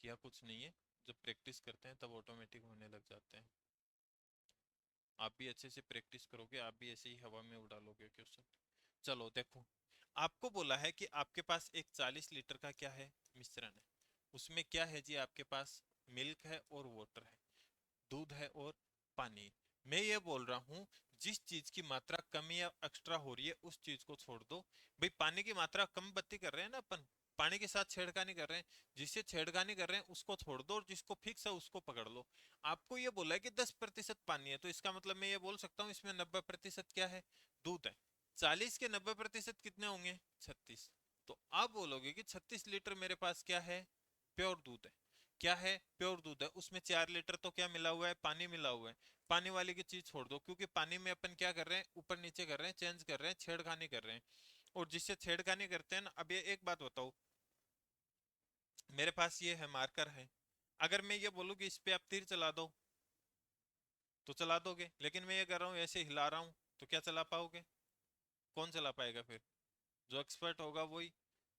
किया कुछ नहीं है, जब प्रैक्टिस करते हैं तब ऑटोमेटिक होने लग जाते हैं। आप भी अच्छे से प्रैक्टिस करोगे, आप भी ऐसे ही हवा में उड़ा लोगे क्वेश्चन। चलो देखो, आपको बोला है कि आपके पास एक 40 लीटर का क्या है? मिश्रण है। उसमें क्या है जी? आपके पास मिल्क है और वाटर है, दूध है और पानी। मैं ये बोल रहा हूँ, जिस चीज की मात्रा कम या एक्स्ट्रा हो रही है उस चीज को छोड़ दो। भाई पानी की मात्रा कम बत्ती कर रहे हैं ना अपन, पानी के साथ छेड़खानी कर रहे हैं, जिससे छेड़खानी कर रहे हैं उसको छोड़ दो और जिसको फिक्स है उसको पकड़ लो। आपको ये बोला है कि 10% पानी है, तो इसका मतलब मैं ये बोल सकता हूँ इसमें 90% क्या है? दूध है। 40 के 90% कितने होंगे? 36। तो आप बोलोगे कि 36 लीटर मेरे पास क्या है? प्योर दूध है। क्या है? प्योर दूध है। उसमें 4 लीटर तो क्या मिला हुआ है? पानी मिला हुआ है। पानी वाली की चीज छोड़ दो, क्योंकि पानी में अपन क्या कर रहे हैं? ऊपर नीचे कर रहे हैं, चेंज कर रहे हैं, छेड़खानी कर रहे हैं। और जिससे छेड़खानी करते हैं ना, अब ये एक बात बताओ, मेरे पास ये है मार्कर है, अगर मैं ये बोलूँ कि इस पे आप तीर चला दो तो चला दोगे, लेकिन मैं ये कर रहा हूँ ऐसे हिला रहा हूँ, तो क्या चला पाओगे? कौन चला पाएगा फिर? जो एक्सपर्ट होगा वही।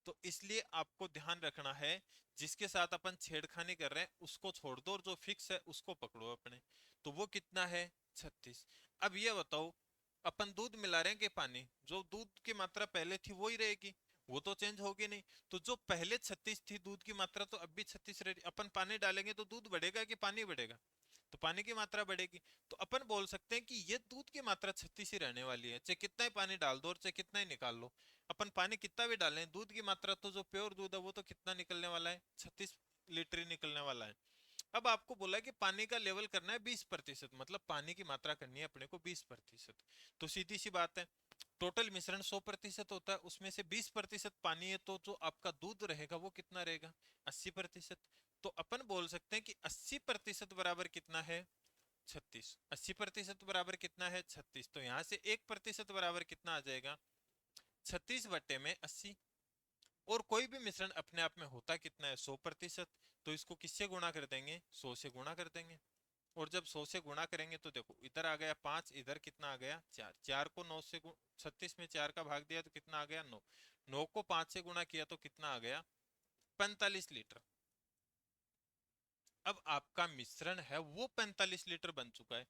तो इसलिए आपको ध्यान रखना है, जिसके साथ अपन छेड़खानी कर रहे हैं उसको छोड़ दो और जो फिक्स है उसको पकड़ो अपने। तो वो कितना है? 36। अब ये बताओ, अपन दूध मिला रहे हैं कि पानी? जो दूध की मात्रा पहले थी वही रहेगी, वो तो चेंज होगी नहीं। तो जो पहले 36 थी दूध की मात्रा, तो अब भी 36 रहेगी। अपन पानी डालेंगे तो दूध बढ़ेगा कि पानी बढ़ेगा? तो पानी की मात्रा बढ़ेगी। तो अपन बोल सकते हैं कि ये दूध की मात्रा 36 ही रहने वाली है, चाहे कितना ही पानी डाल दो और चाहे कितना ही निकाल लो। अपन पानी कितना भी डालें, दूध की मात्रा तो जो प्योर दूध है वो तो कितना निकलने वाला है? 36 लीटर ही निकलने वाला है। अब आपको बोला है कि पानी का लेवल करना है 20%, मतलब पानी की मात्रा करनी है अपने को 20%। तो सीधी सी बात है, टोटल मिश्रण 100% होता है, उसमें से 20% पानी है, तो जो आपका दूध रहेगा वो कितना रहेगा? 80%। तो अपन बोल सकते हैं कि 80% बराबर कितना है? 36। 80% बराबर कितना है? 36। तो यहां से 1% बराबर कितना आ जाएगा? 36/80। और कोई भी मिश्रण अपने आप में होता कितना है? 100%। तो इसको किससे गुणा कर देंगे? 100 से गुणा कर देंगे। और जब 100 से गुणा करेंगे तो देखो इधर आ गया 5, इधर कितना आ गया? 4। 4 को 9 से 36 में 4 का भाग दिया तो कितना आ गया? 9। 9 को 5 से गुणा किया तो कितना आ गया? 45 लीटर। अब आपका मिश्रण है वो 45 लीटर बन चुका है।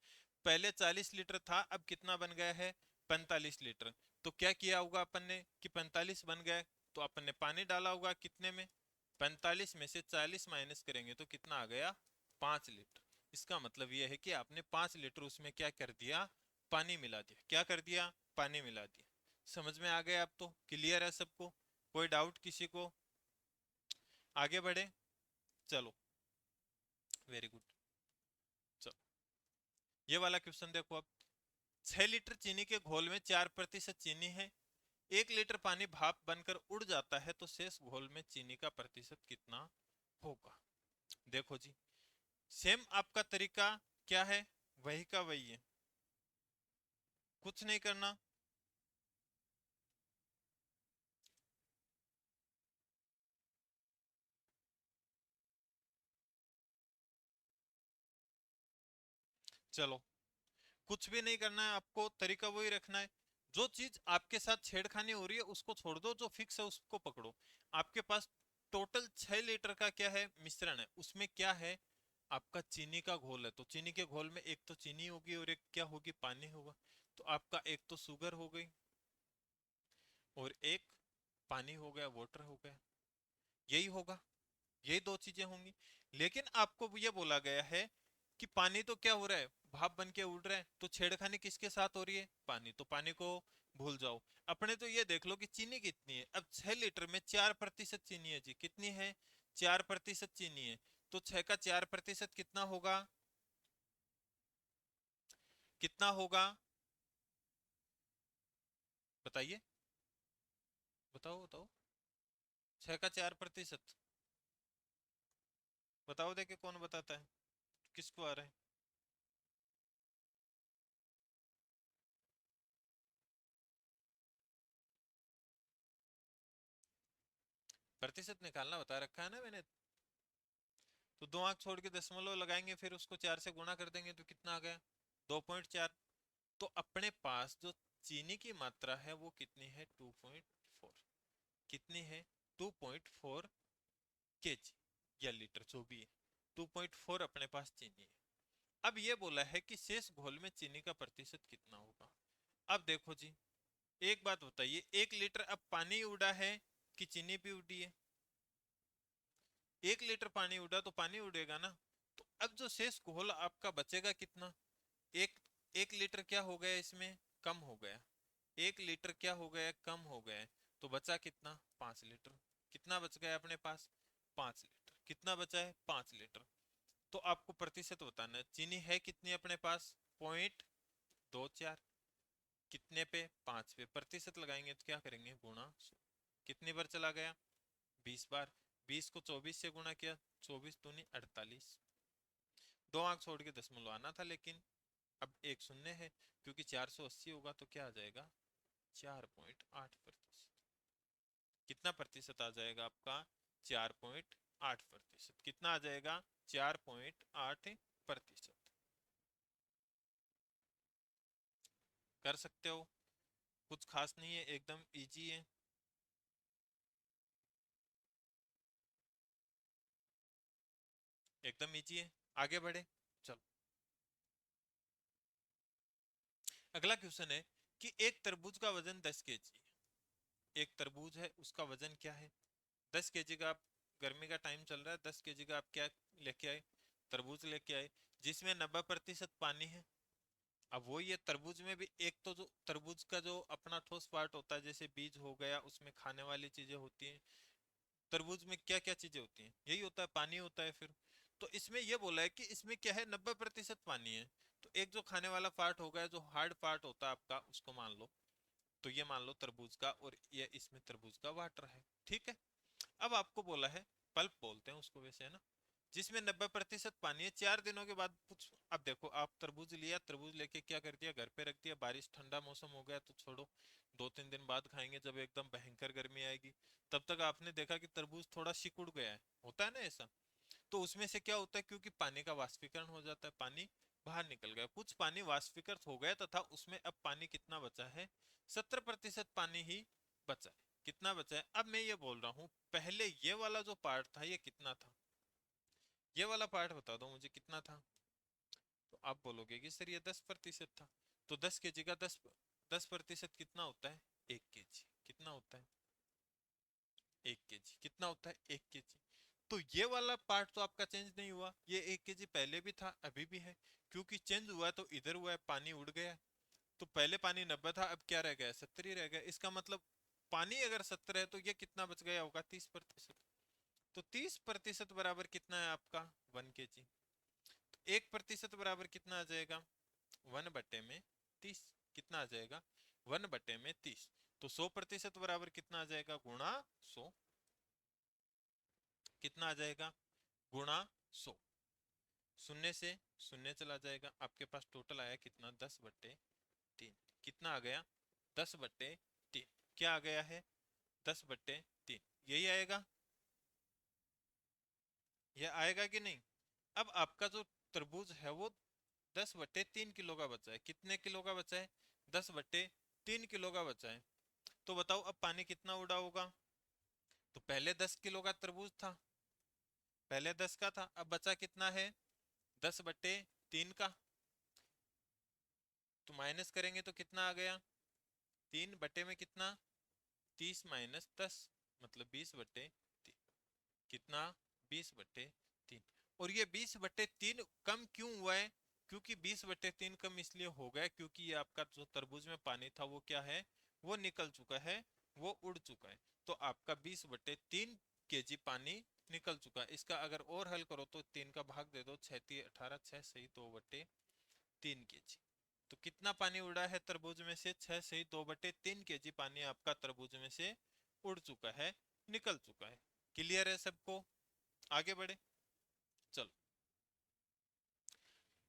पहले 40 लीटर था, अब कितना बन गया है? 45 लीटर। तो क्या किया होगा अपन ने कि 45 बन गए? तो अपन ने पानी डाला होगा कितने में? 45 में से 40 माइनस करेंगे तो कितना आ गया? 5 लीटर। इसका मतलब यह है कि आपने 5 लीटर उसमें क्या कर दिया? पानी मिला दिया। क्या कर दिया? पानी मिला दिया। समझ में आ गया? अब तो क्लियर है सबको? कोई डाउट किसी को? आगे बढ़े? चलो, वेरी गुड। चलो ये वाला क्वेश्चन देखो अब। 6 लीटर चीनी के घोल में 4% चीनी है, 1 लीटर पानी भाप बनकर उड़ जाता है, तो शेष घोल में चीनी का प्रतिशत कितना होगा? देखो जी, सेम आपका तरीका क्या है? वही का वही है, कुछ नहीं करना। चलो कुछ भी नहीं करना है आपको, तरीका वही रखना है। जो चीज आपके साथ छेड़खानी हो रही है उसको छोड़ दो, जो फिक्स है उसको पकड़ो। आपके पास टोटल 6 लीटर का क्या है? मिश्रण है। उसमें क्या है? आपका चीनी का घोल है। तो चीनी के घोल में एक तो चीनी होगी और एक क्या होगी? पानी होगा। तो आपका एक तो शुगर हो गई और एक पानी हो गया, वाटर हो गया। यही होगा, यही दो चीजें होंगी। लेकिन आपको ये बोला गया है कि पानी तो क्या हो रहा है? भाप बन के उड़ रहा है। तो छेड़खानी किसके साथ हो रही है? पानी। तो पानी को भूल जाओ। अपने तो ये देख लो कि चीनी कितनी है। अब 6 लीटर में 4% चीनी है जी। कितनी है? 4% चीनी है। तो 6 का 4% कितना होगा? कितना होगा? बताइए, बताओ बताओ। 6 का 4%। बताओ देखे कौन बताता है, किसको आ रहा है। प्रतिशत निकालना बता रखा है ना मैंने। तो दो आंख छोड़ के दशमलव लगाएंगे, फिर उसको 4 से गुणा कर देंगे तो कितना आ गया, 2.4। तो अपने पास जो चीनी की मात्रा है वो कितनी है, 2.4। कितनी है, 2.4 केजी या लीटर जो भी है, 2.4 अपने पास चीनी है। अब ये बोला है कि शेष घोल में चीनी का प्रतिशत कितना होगा। अब देखो जी, एक बात बताइए, 1 लीटर अब पानी उड़ा है कि चीनी भी उड़ी है। 1 लीटर पानी उड़ा तो पानी उड़ेगा ना। तो अब जो शेष घोल आपका बचेगा कितना, एक 1 लीटर क्या हो गया इसमें, कम हो गया। 1 लीटर क्या हो गया, कम हो गया। तो बचा कितना, 5 लीटर। कितना बच गया अपने पास, 5 लीटर। कितना बचा है, 5 लीटर। तो आपको प्रतिशत बताना है, चीनी है कितनी अपने पास, 0.24। कितने पे, 5 पे। प्रतिशत लगाएंगे तो क्या करेंगे, गुणा 100। कितनी बार चला गया, 20 बार। 20 को 24 से गुणा किया, 24 दूनी 48। दो आंख छोड़ के दशमलव आना था, लेकिन अब एक शून्य है, क्योंकि 480 होगा तो क्या आ जाएगा, 4.8%। कितना प्रतिशत आ जाएगा आपका, 4.8%। कितना आ जाएगा, 4.8%। कर सकते हो, कुछ खास नहीं है, एकदम इजी है। एकदम इजी है। आगे बढ़े, चलो। अगला क्वेश्चन है कि एक तरबूज का वजन 10 केजी है। एक तरबूज है, उसका वजन क्या है, 10 केजी का। आप गर्मी का टाइम चल रहा है, 10 केजी का आप क्या लेके आए, तरबूज लेके आए, जिसमें 90% पानी है। अब वो ये तरबूज में भी एक तो जो तरबूज का जो अपना ठोस पार्ट होता है, जैसे बीज हो गया, उसमें खाने वाली चीजें होती हैं। तरबूज में क्या क्या चीजें होती हैं, यही होता है, पानी होता है फिर। तो इसमें ये बोला है कि इसमें क्या है, 90% पानी है। तो एक जो खाने वाला पार्ट हो गया, जो हार्ड पार्ट होता है आपका, उसको मान लो। तो ये मान लो तरबूज का, और ये इसमें तरबूज का वाटर है, ठीक है। अब आपको बोला है, पल्प बोलते हैं उसको वैसे, है ना, जिसमें 90% पानी है। 4 दिनों के बाद कुछ, अब देखो आप तरबूज लिया, तरबूज लेके क्या कर दिया, घर पे रख दिया, बारिश ठंडा मौसम हो गया तो छोड़ो, 2-3 दिन बाद खाएंगे जब एकदम भयंकर गर्मी आएगी। तब तक आपने देखा कि तरबूज थोड़ा सिकुड़ गया है, होता है ना ऐसा। तो उसमें से क्या होता है, क्योंकि पानी का वाष्पीकरण हो जाता है, पानी बाहर निकल गया, कुछ पानी वाष्पीकृत हो गया, तथा उसमें अब पानी कितना बचा है, 70% पानी ही बचा है। कितना बचा है, अब मैं ये बोल रहा हूँ, पहले ये वाला जो पार्ट था ये कितना था, ये वाला पार्ट बता दो मुझे कितना था। तो आप बोलोगे कि सर ये 10% था। तो 10 केजी का 10% कितना होता है, 1 केजी। कितना होता है, 1 केजी। कितना होता है, 1 केजी। तो ये वाला पार्ट तो आपका चेंज नहीं हुआ, ये 1 केजी पहले भी था, अभी भी है। क्योंकि चेंज हुआ है तो इधर हुआ है, पानी उड़ गया है। तो पहले पानी 90 था, अब क्या रह गया, 70 ही रह गया। इसका मतलब पानी अगर 70 है तो ये कितना बच गया होगा, 30%। तो 30% बराबर कितना है आपका, 1 केजी। तो 1% बराबर कितना आ जाएगा, 1/30। कितना आ जाएगा, 1/30। तो 100% बराबर कितना आ जाएगा, गुणा 100। कितना आ जाएगा, गुणा 100। शून्य से शून्य चला जाएगा, आपके पास टोटल आया कितना, 10/3। कितना आ गया, 10/3। क्या आ गया है, 10/3। यही आएगा, यह आएगा कि नहीं। अब आपका जो तरबूज है वो 10/3 किलो का बचा है। कितने किलो का बचा है, 10/3 किलो का बचा है। तो बताओ अब पानी कितना उड़ा होगा। तो पहले 10 किलो का तरबूज था, पहले 10 का था, अब बचा कितना है, 10/3 का। तो माइनस करेंगे तो कितना आ गया, 3 बटे में कितना, 30 - 10, मतलब 20/3। कितना, 20/3। और ये 20/3 कम क्यों हुआ है, क्योंकि 20/3 कम इसलिए हो गया क्योंकि ये आपका जो तरबूज में पानी था वो क्या है, वो निकल चुका है, वो उड़ चुका है। तो आपका 20/3 केजी पानी निकल चुका है। इसका अगर और हल करो तो 3 का भाग दे दो, 6×3 = 18, 6 सही 2/3 केजी। तो कितना पानी उड़ा है तरबूज में से, 6 सही 2/3 केजी पानी आपका तरबूज में से उड़ चुका है, निकल चुका है। क्लियर है सबको? आगे बढ़े, चलो।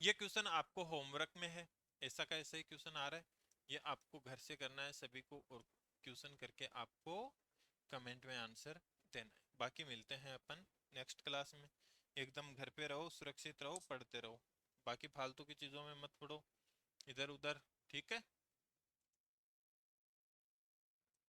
ये क्वेश्चन आपको होमवर्क में है, ऐसा का ऐसा ही क्वेश्चन आ रहा है। ये आपको घर से करना है सभी को, और क्वेश्चन करके आपको कमेंट में आंसर देना है। बाकी मिलते हैं अपन नेक्स्ट क्लास में। एकदम घर पे रहो, सुरक्षित रहो, पढ़ते रहो। बाकी फालतू की चीजों में मत पड़ो इधर उधर, ठीक है।